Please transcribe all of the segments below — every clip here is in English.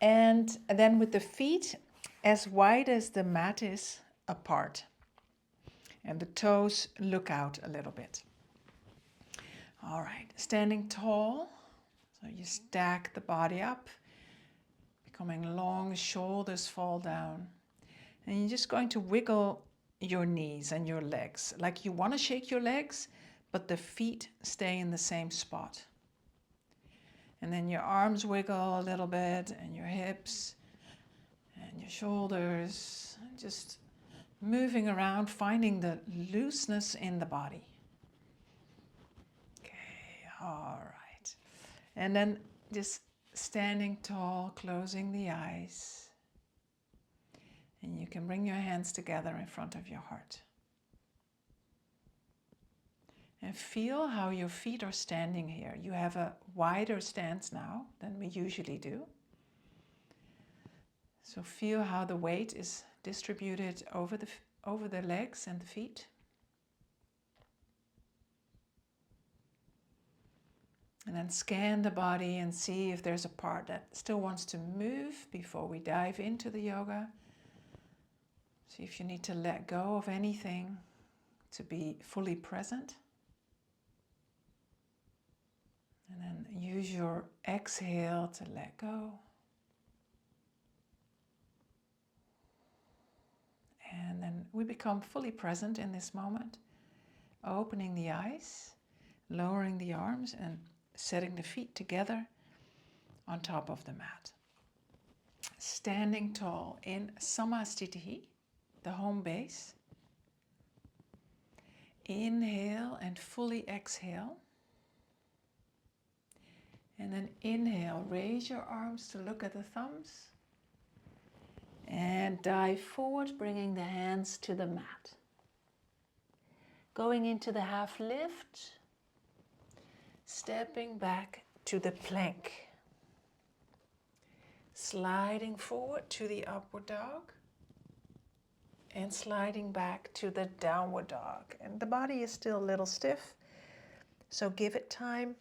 And then with the feet as wide as the mat is apart. And the toes look out a little bit. All right, standing tall. So you stack the body up, becoming long, shoulders fall down. And you're just going to wiggle your knees and your legs. Like you want to shake your legs, but the feet stay in the same spot. And then your arms wiggle a little bit, and your hips and your shoulders. Just moving around, finding the looseness in the body. Okay, all right. And then just standing tall, closing the eyes. And you can bring your hands together in front of your heart. And feel how your feet are standing here. You have a wider stance now than we usually do. So feel how the weight is distributed over the legs and the feet. And then scan the body and see if there's a part that still wants to move before we dive into the yoga. See if you need to let go of anything to be fully present. And then use your exhale to let go. And then we become fully present in this moment, opening the eyes, lowering the arms, and setting the feet together on top of the mat. Standing tall in Samastitihi, the home base. Inhale and fully exhale. And then inhale, raise your arms to look at the thumbs. And dive forward, bringing the hands to the mat. Going into the half lift. Stepping back to the plank. Sliding forward to the upward dog. And sliding back to the downward dog. And the body is still a little stiff, so give it time.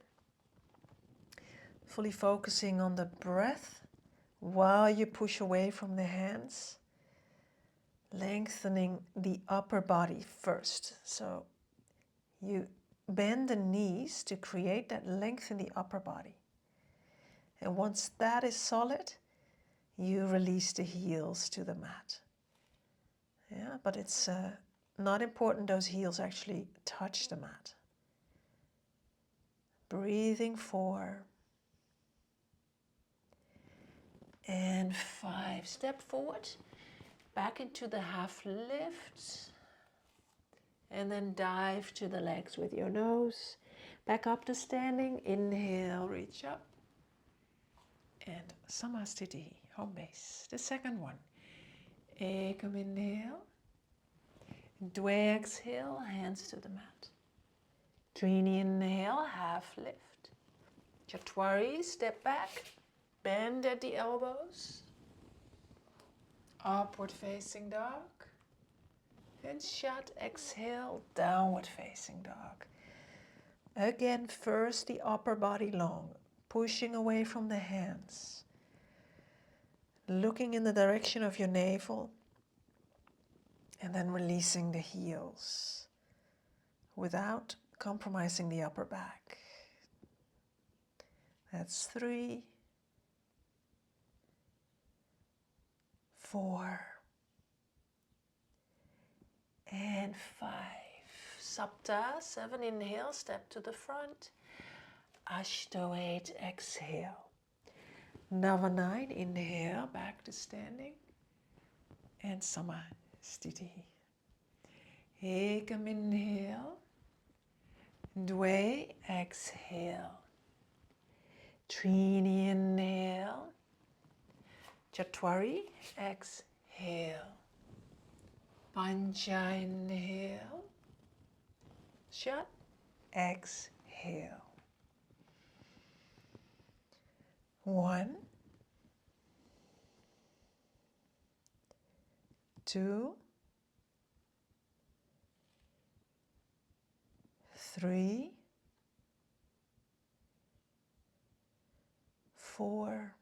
Fully focusing on the breath while you push away from the hands. Lengthening the upper body first. So you bend the knees to create that length in the upper body. And once that is solid, you release the heels to the mat. Yeah, but it's not important those heels actually touch the mat. Breathing 4. And 5. Step forward, back into the half lift. And then dive to the legs with your nose. Back up to standing. Inhale, reach up. And Samastitihi, home base. The second one. Ekam inhale. Dwe exhale, hands to the mat. Trini inhale, half lift. Chatwari, step back. Bend at the elbows. Upward facing dog. And Shat, exhale, downward facing dog. Again, first the upper body long, pushing away from the hands. Looking in the direction of your navel. And then releasing the heels without compromising the upper back. That's 3, 4, and 5. Sapta, 7, inhale, step to the front. Ashto, 8, exhale. Nava, 9, inhale, back to standing. And Samastitihi. Ekam, inhale. Dwe, exhale. Trini, inhale. Chatwari, exhale. Pancha, inhale. Shat, exhale. 1, 2, 3, 4,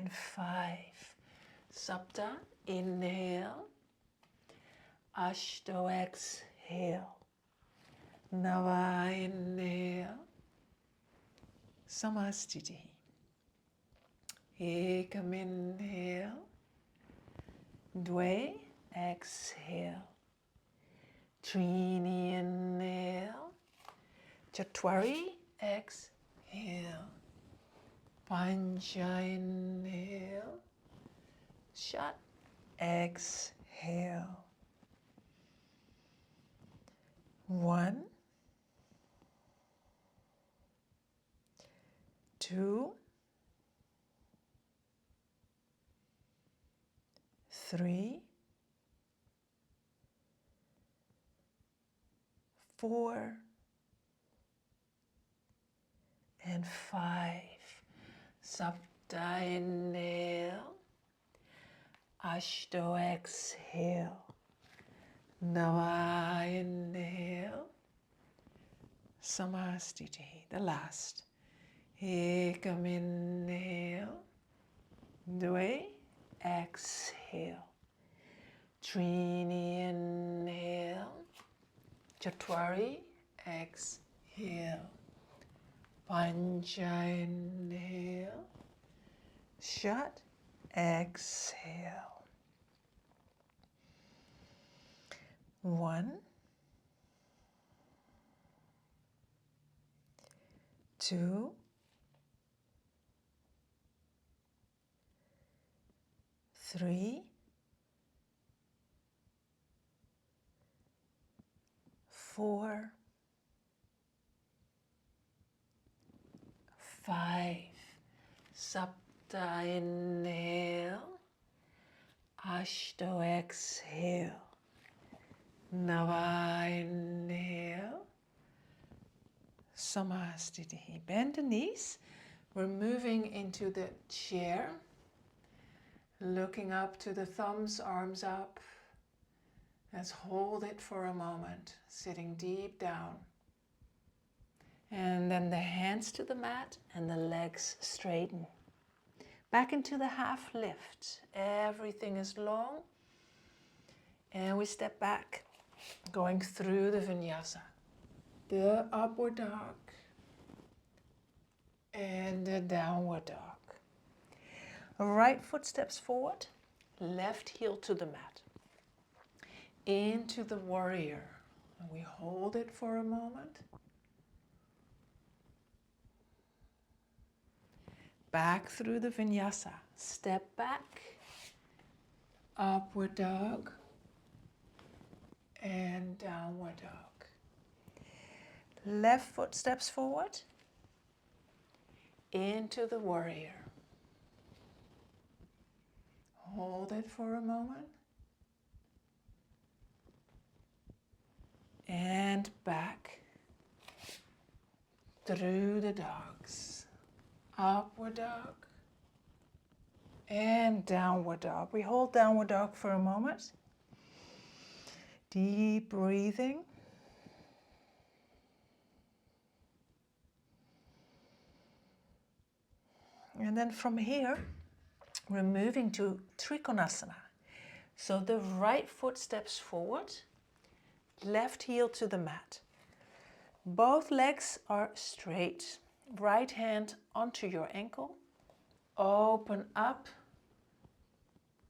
and 5. Sapta, inhale. Ashto, exhale. Nava, inhale. Samastiti. Ekam, inhale. Dve, exhale. Trini, inhale. Chatwari, exhale. Pancha, inhale. Shat, exhale. 1, 2, 3, 4, and 5. Sapta, inhale. Ashto, exhale. Nava, inhale. Samastiti, the last. Ekam, inhale. Dve, exhale. Trini, inhale. Chatwari, exhale. Pancha, inhale. Shat, exhale. 1, 2, 3, 4, 5. Sapta, inhale. Ashto, exhale. Nava, inhale. Samastiti. Bend the knees. We're moving into the chair. Looking up to the thumbs, arms up. Let's hold it for a moment, sitting deep down. And then the hands to the mat and the legs straighten. Back into the half lift. Everything is long. And we step back, going through the Vinyasa. The upward dog and the downward dog. Right foot steps forward, left heel to the mat. Into the warrior. And we hold it for a moment. Back through the Vinyasa. Step back, upward dog, and downward dog. Left foot steps forward, into the warrior. Hold it for a moment. And back through the dogs. Upward dog and downward dog. We hold downward dog for a moment. Deep breathing. And then from here, we're moving to Trikonasana. So the right foot steps forward, left heel to the mat. Both legs are straight. Right hand onto your ankle. Open up,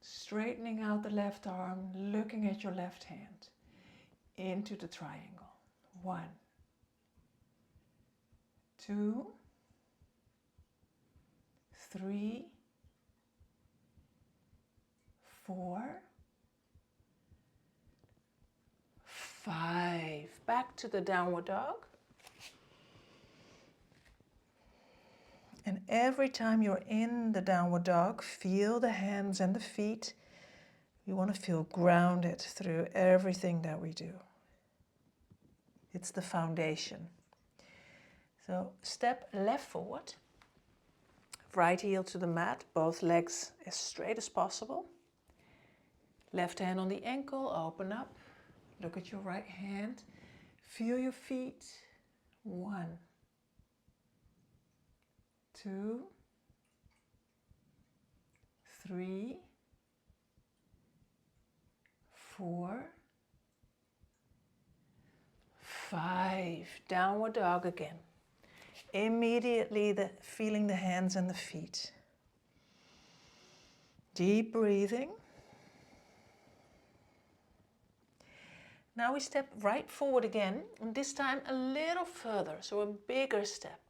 straightening out the left arm, looking at your left hand. Into the triangle. 1, 2, 3, 4, 5. Back to the downward dog. And every time you're in the downward dog, feel the hands and the feet. You want to feel grounded through everything that we do. It's the foundation. So step left forward. Right heel to the mat, both legs as straight as possible. Left hand on the ankle, open up. Look at your right hand. Feel your feet. 1, 2, 3, 4, 5. Downward dog again. Immediately feeling the hands and the feet. Deep breathing. Now we step right forward again, and this time a little further, so a bigger step.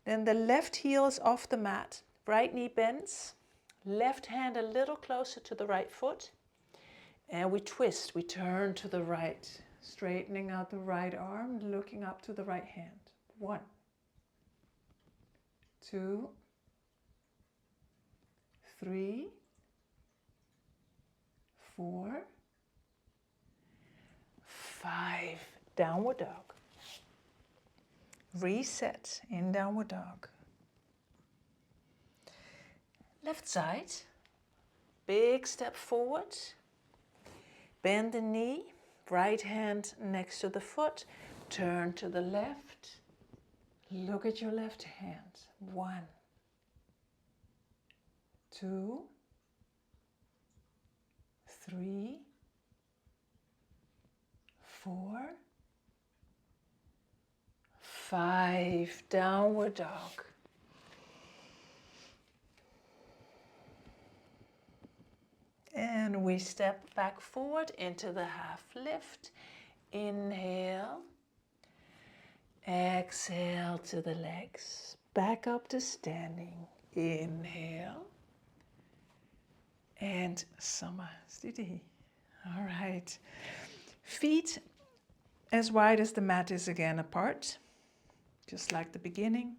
Then the left heel is off the mat, right knee bends, left hand a little closer to the right foot, and we twist, we turn to the right, straightening out the right arm, looking up to the right hand. 1, 2, 3, 4, 5. Downward dog. Reset in downward dog. Left side. Big step forward. Bend the knee. Right hand next to the foot. Turn to the left. Look at your left hand. 1, 2, 3, 4, 5. Downward dog. And we step back forward into the half lift. Inhale. Exhale to the legs. Back up to standing. Inhale. And Samasthiti. All right. Feet as wide as the mat is again apart. Just like the beginning.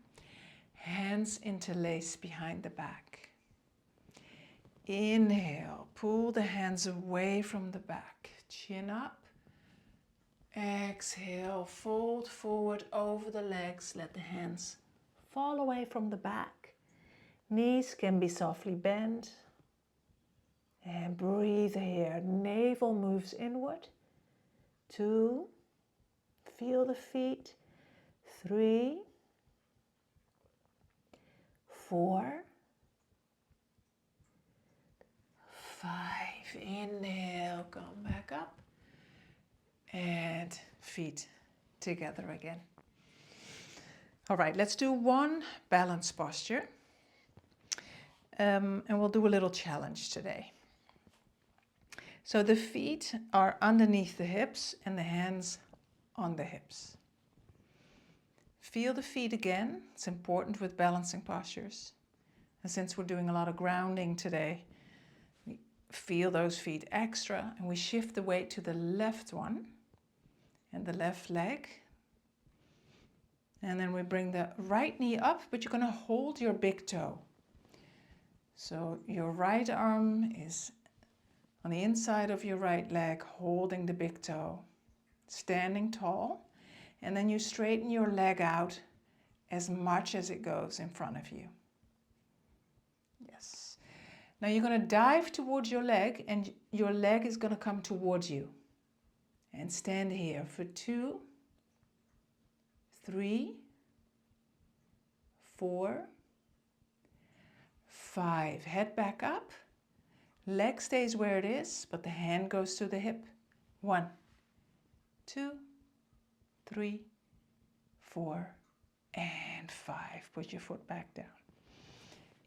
Hands interlace behind the back. Inhale, pull the hands away from the back, chin up. Exhale, fold forward over the legs, let the hands fall away from the back. Knees can be softly bent. And breathe here, navel moves inward. 2, feel the feet. 3, 4, 5. Inhale, come back up. And feet together again. All right, let's do one balance posture. And we'll do a little challenge today. So the feet are underneath the hips and the hands on the hips. Feel the feet again. It's important with balancing postures. And since we're doing a lot of grounding today, we feel those feet extra, and we shift the weight to the left one and the left leg. And then we bring the right knee up, but you're going to hold your big toe. So your right arm is on the inside of your right leg, holding the big toe, standing tall. And then you straighten your leg out as much as it goes in front of you. Yes. Now you're going to dive towards your leg, and your leg is going to come towards you. And stand here for 2, 3, 4, 5. Head back up. Leg stays where it is, but the hand goes to the hip. 1, 2, 3, 4, and 5. Put your foot back down.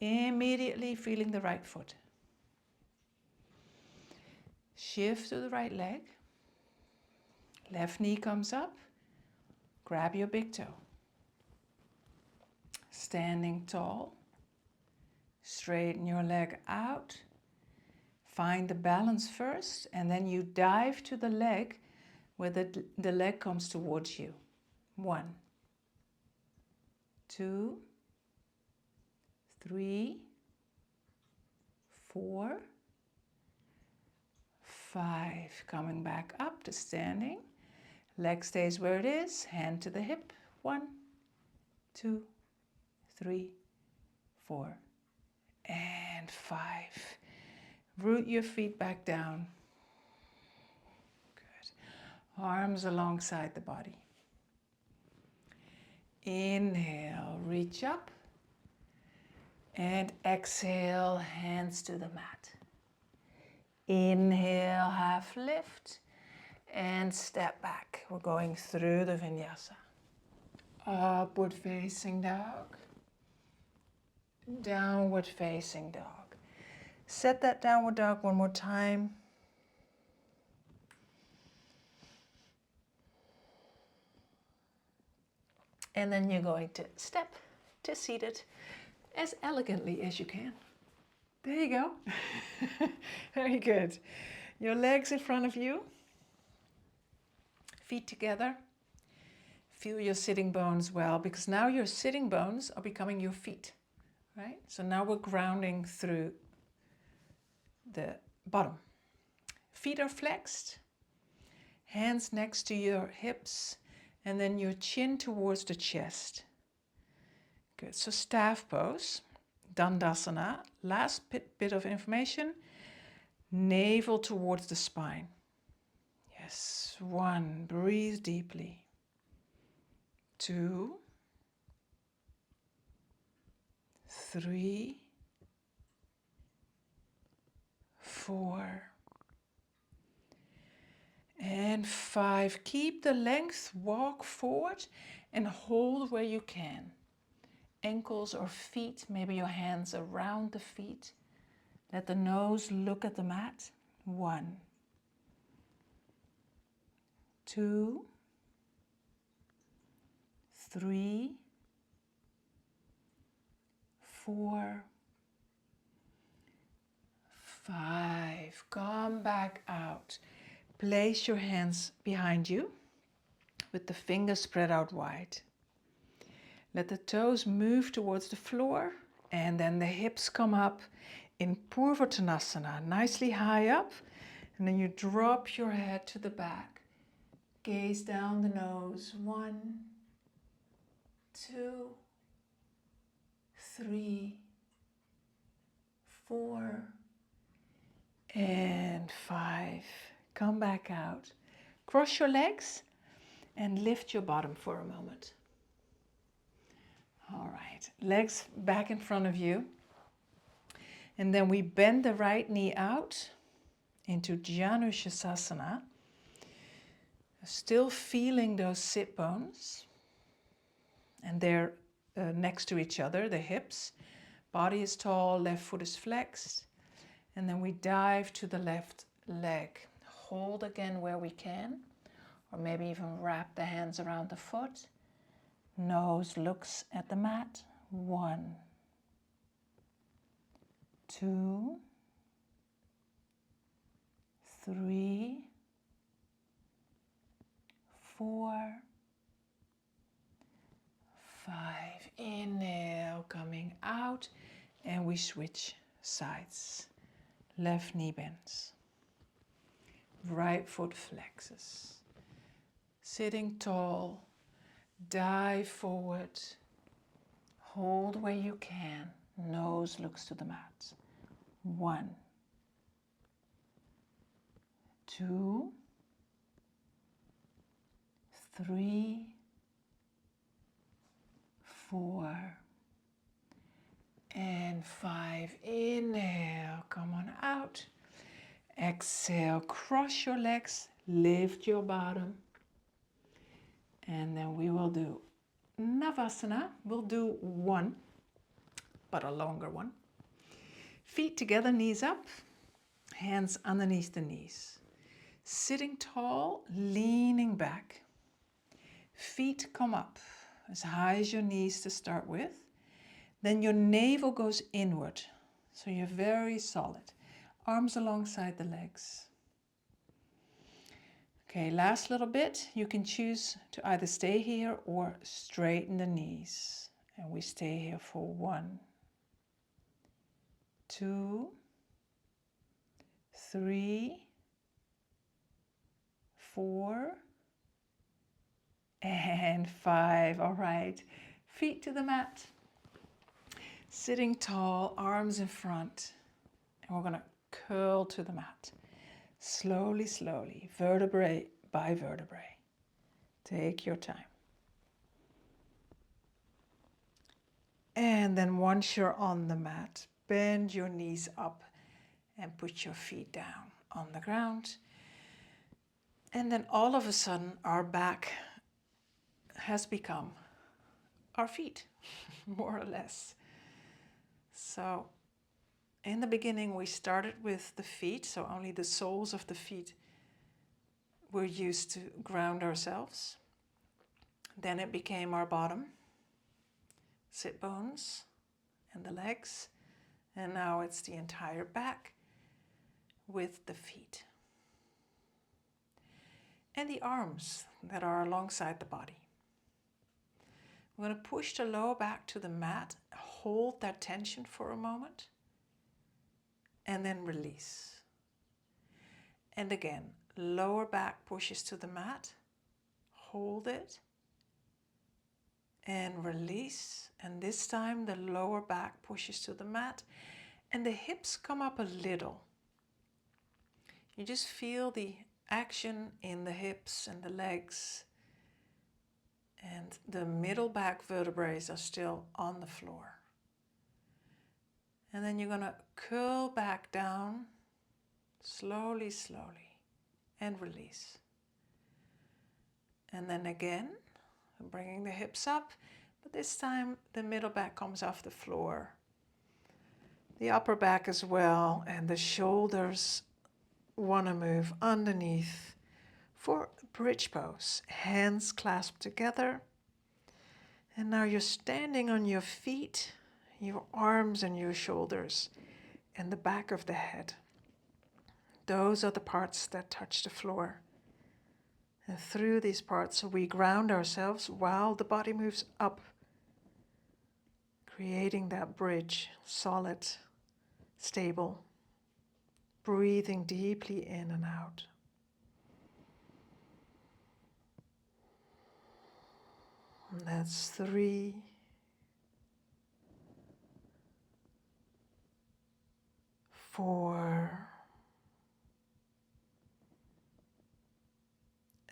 Immediately feeling the right foot. Shift to the right leg. Left knee comes up. Grab your big toe. Standing tall. Straighten your leg out. Find the balance first, and then you dive to the leg where the leg comes towards you. 1, 2, 3, 4, 5. Coming back up to standing. Leg stays where it is. Hand to the hip. 1, 2, 3, 4, and 5. Root your feet back down. Good. Arms alongside the body. Inhale, reach up. And exhale, hands to the mat. Inhale, half lift. And step back. We're going through the Vinyasa. Upward facing dog. Downward facing dog. Set that downward dog one more time. And then you're going to step to seated as elegantly as you can. There you go. Very good. Your legs in front of you. Feet together. Feel your sitting bones well, because now your sitting bones are becoming your feet, right? So now we're grounding through the bottom. Feet are flexed, hands next to your hips, and then your chin towards the chest. Good, so staff pose, Dandasana. Last bit of information, navel towards the spine. Yes, 1, breathe deeply. 2, 3, 4, and 5. Keep the length, walk forward and hold where you can. Ankles or feet, maybe your hands around the feet. Let the nose look at the mat. 1, 2, 3, 4, 5. Come back out. Place your hands behind you with the fingers spread out wide. Let the toes move towards the floor, and then the hips come up in Purvottanasana, nicely high up, and then you drop your head to the back. Gaze down the nose. 1, 2, 3, 4, and 5. Come back out. Cross your legs and lift your bottom for a moment. All right, legs back in front of you. And then we bend the right knee out into Janushasana. Still feeling those sit bones. And they're next to each other, the hips. Body is tall, left foot is flexed. And then we dive to the left leg. Hold again where we can, or maybe even wrap the hands around the foot. Nose looks at the mat. 1, 2, 3, 4, 5. Inhale, coming out, and we switch sides. Left knee bends. Right foot flexes. Sitting tall, dive forward. Hold where you can. Nose looks to the mat. 1, 2, 3, 4, and 5. Inhale, come on out. Exhale, cross your legs, lift your bottom. And then we will do Navasana. We'll do 1, but a longer one. Feet together, knees up, hands underneath the knees. Sitting tall, leaning back. Feet come up as high as your knees to start with. Then your navel goes inward, so you're very solid. Arms alongside the legs. Okay, last little bit. You can choose to either stay here or straighten the knees. And we stay here for 1, 2, 3, 4, and 5. All right, feet to the mat. Sitting tall, arms in front. And we're gonna curl to the mat. Slowly, slowly, vertebrae by vertebrae. Take your time. And then once you're on the mat, bend your knees up and put your feet down on the ground. And then all of a sudden, our back has become our feet, more or less. So in the beginning, we started with the feet, so only the soles of the feet were used to ground ourselves. Then it became our bottom, sit bones, and the legs. And now it's the entire back with the feet. And the arms that are alongside the body. We're going to push the lower back to the mat, hold that tension for a moment, and then release. And again, lower back pushes to the mat, hold it, and release. And this time the lower back pushes to the mat, and the hips come up a little. You just feel the action in the hips and the legs. And the middle back vertebrae are still on the floor. And then you're going to curl back down, slowly, slowly, and release. And then again, bringing the hips up, but this time the middle back comes off the floor. The upper back as well, and the shoulders want to move underneath for bridge pose. Hands clasped together. And now you're standing on your feet, your arms and your shoulders, and the back of the head. Those are the parts that touch the floor. And through these parts, we ground ourselves while the body moves up, creating that bridge, solid, stable, breathing deeply in and out. And that's 3, 4,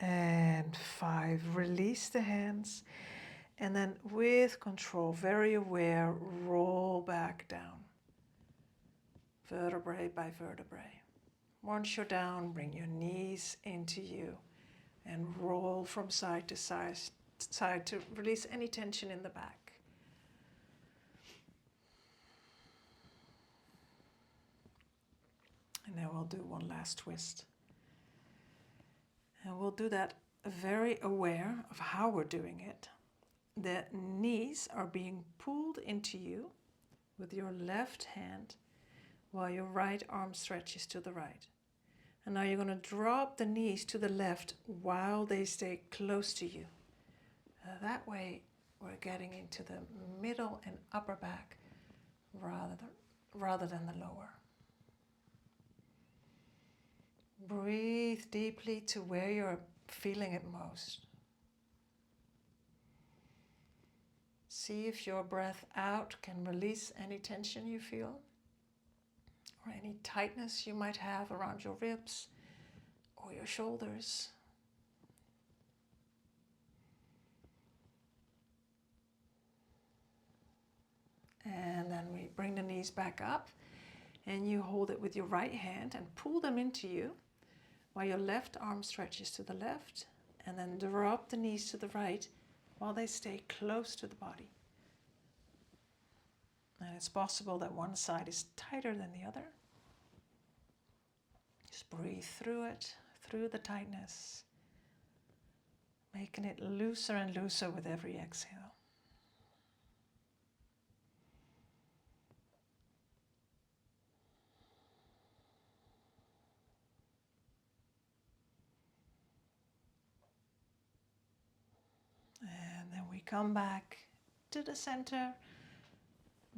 and 5. Release the hands, and then with control, very aware, roll back down, vertebrae by vertebrae. Once you're down, bring your knees into you and roll from side to side to release any tension in the back. And then we'll do one last twist. And we'll do that very aware of how we're doing it. The knees are being pulled into you with your left hand while your right arm stretches to the right. And now you're going to drop the knees to the left while they stay close to you. That way we're getting into the middle and upper back rather than the lower. Breathe deeply to where you're feeling it most. See if your breath out can release any tension you feel, or any tightness you might have around your ribs or your shoulders. And then we bring the knees back up, and you hold it with your right hand and pull them into you while your left arm stretches to the left, and then drop the knees to the right while they stay close to the body. And it's possible that one side is tighter than the other. Just breathe through it, through the tightness, making it looser and looser with every exhale. And then we come back to the center,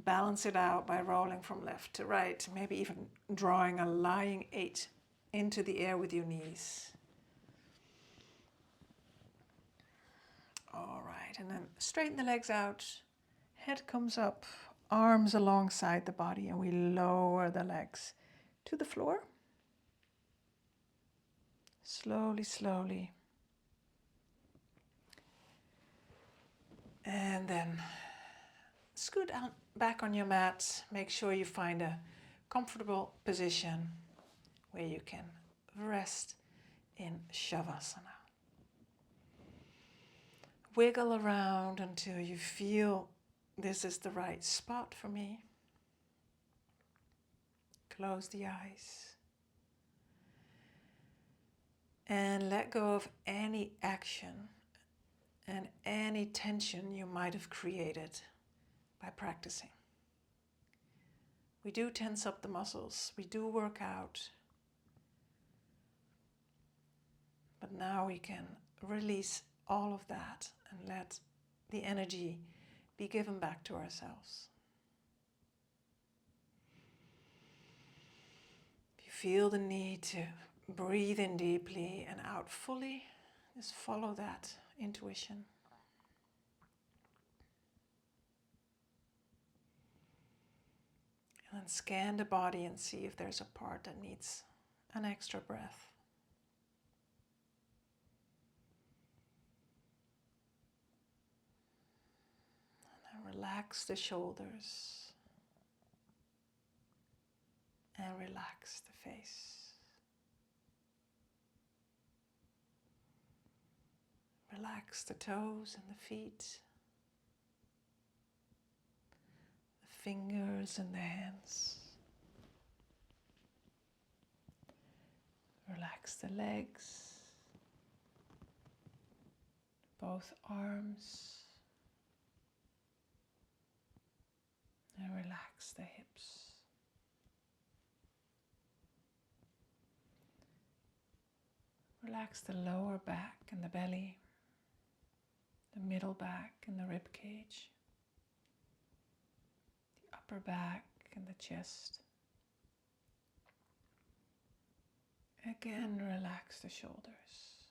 balance it out by rolling from left to right, maybe even drawing a lying 8 into the air with your knees. All right, and then straighten the legs out, head comes up, arms alongside the body, and we lower the legs to the floor. Slowly, slowly. And then scoot out back on your mat. Make sure you find a comfortable position where you can rest in Shavasana. Wiggle around until you feel this is the right spot for me. Close the eyes. And let go of any action and any tension you might have created by practicing. We do tense up the muscles, we do work out, but now we can release all of that and let the energy be given back to ourselves. If you feel the need to breathe in deeply and out fully, just follow that intuition. And then scan the body and see if there's a part that needs an extra breath. And then relax the shoulders and relax the face. Relax the toes and the feet, the fingers and the hands. Relax the legs, both arms, and relax the hips. Relax the lower back and the belly, the middle back and the rib cage, the upper back and the chest. Again, relax the shoulders.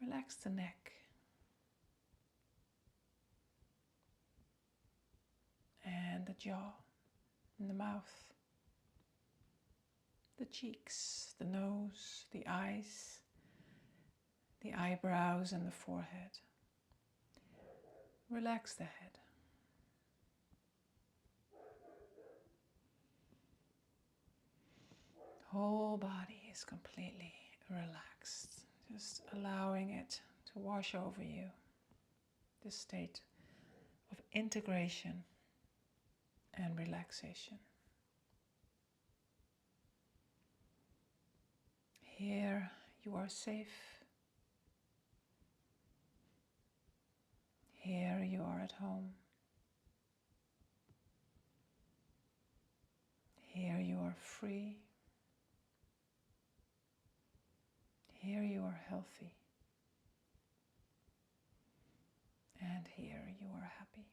Relax the neck. And the jaw and the mouth. The cheeks, the nose, the eyes, the eyebrows and the forehead. Relax the head. The whole body is completely relaxed, just allowing it to wash over you. This state of integration and relaxation. Here you are safe. Here you are at home. Here you are free. Here you are healthy. And here you are happy.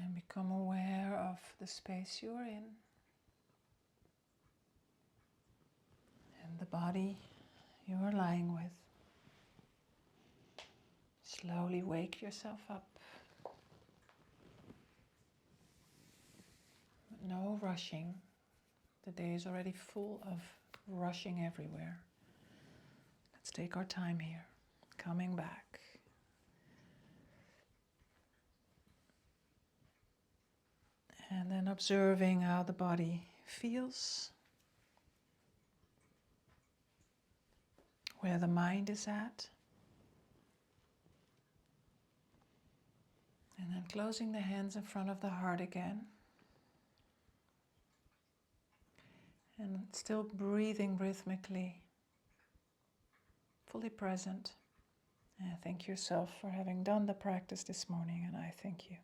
And become aware of the space you are in and the body you are lying with. Slowly wake yourself up. No rushing. The day is already full of rushing everywhere. Let's take our time here, coming back. And then observing how the body feels, where the mind is at. And then closing the hands in front of the heart again. And still breathing rhythmically, fully present. And thank yourself for having done the practice this morning, and I thank you.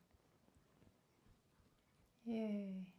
Yay.